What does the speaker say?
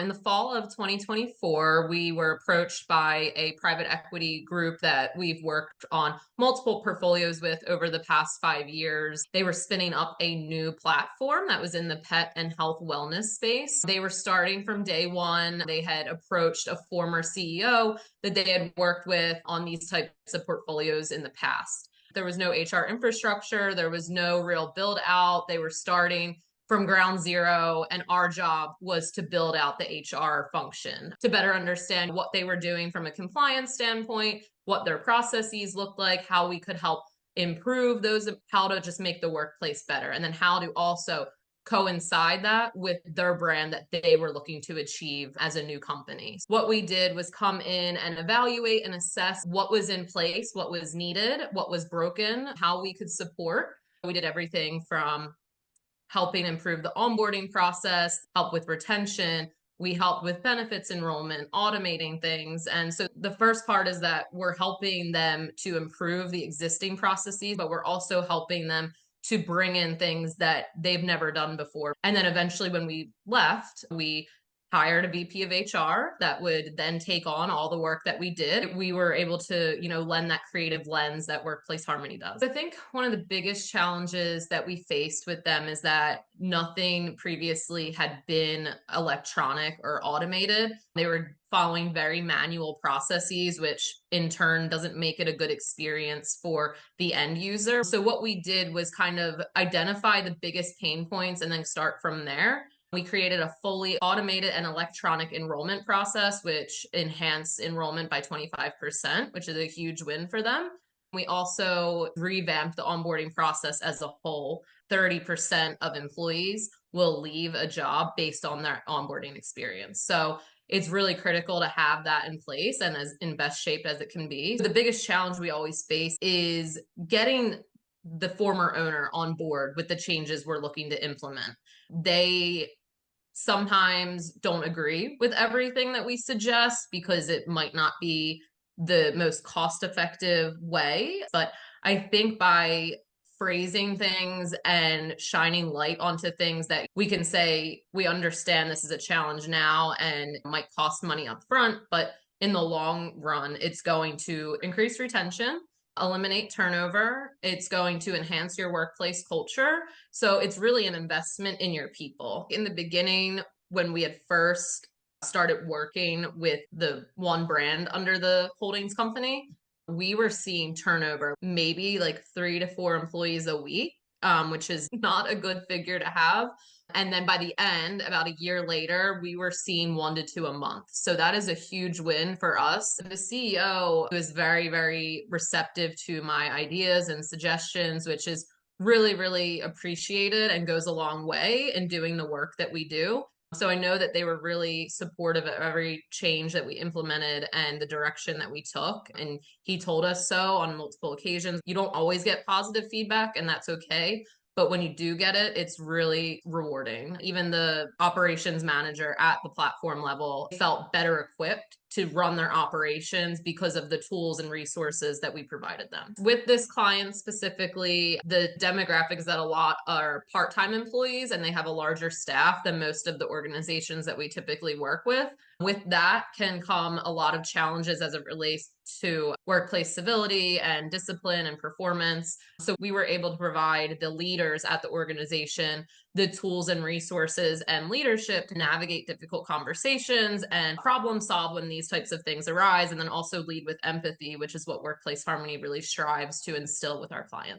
In the fall of 2024, we were approached by a private equity group that we've worked on multiple portfolios with over the past 5 years. They were spinning up a new platform that was in the pet and health wellness space. They were starting from day one. They had approached a former CEO that they had worked with on these types of portfolios in the past. There was no HR infrastructure, there was no real build out. They were starting from ground zero, and our job was to build out the HR function to better understand what they were doing from a compliance standpoint, what their processes looked like, how we could help improve those, how to just make the workplace better, and then how to also coincide that with their brand that they were looking to achieve as a new company. What we did was come in and evaluate and assess what was in place, what was needed, what was broken, how we could support. We did everything from helping improve the onboarding process, help with retention. We helped with benefits enrollment, automating things. And so the first part is that we're helping them to improve the existing processes, but we're also helping them to bring in things that they've never done before. And then eventually, when we left, we hired a VP of HR that would then take on all the work that we did. We were able to, lend that creative lens that Workplace Harmony does. I think one of the biggest challenges that we faced with them is that nothing previously had been electronic or automated. They were following very manual processes, which in turn doesn't make it a good experience for the end user. So what we did was kind of identify the biggest pain points and then start from there. We created a fully automated and electronic enrollment process, which enhanced enrollment by 25%, which is a huge win for them. We also revamped the onboarding process as a whole. 30% of employees will leave a job based on their onboarding experience. So it's really critical to have that in place and as in best shape as it can be. The biggest challenge we always face is getting the former owner on board with the changes we're looking to implement. They sometimes don't agree with everything that we suggest because it might not be the most cost effective way. But I think by phrasing things and shining light onto things that we can say, we understand this is a challenge now and it might cost money up front, but in the long run, it's going to increase retention, eliminate turnover. It's going to enhance your workplace culture. So it's really an investment in your people. In the beginning, when we had first started working with the one brand under the holdings company, we were seeing turnover, maybe like 3 to 4 employees a week, which is not a good figure to have. And then by the end, about a year later, we were seeing 1 to 2 a month. So that is a huge win for us. The CEO was very, very receptive to my ideas and suggestions, which is really, really appreciated and goes a long way in doing the work that we do. So I know that they were really supportive of every change that we implemented and the direction that we took. And he told us so on multiple occasions. You don't always get positive feedback, and that's okay. But when you do get it, it's really rewarding. Even the operations manager at the platform level felt better equipped to run their operations because of the tools and resources that we provided them. With this client specifically, the demographic is that a lot are part-time employees and they have a larger staff than most of the organizations that we typically work with. With that can come a lot of challenges as it relates to workplace civility and discipline and performance. So we were able to provide the leaders at the organization the tools and resources and leadership to navigate difficult conversations and problem solve when these types of things arise, and then also lead with empathy, which is what Workplace Harmony really strives to instill with our clients.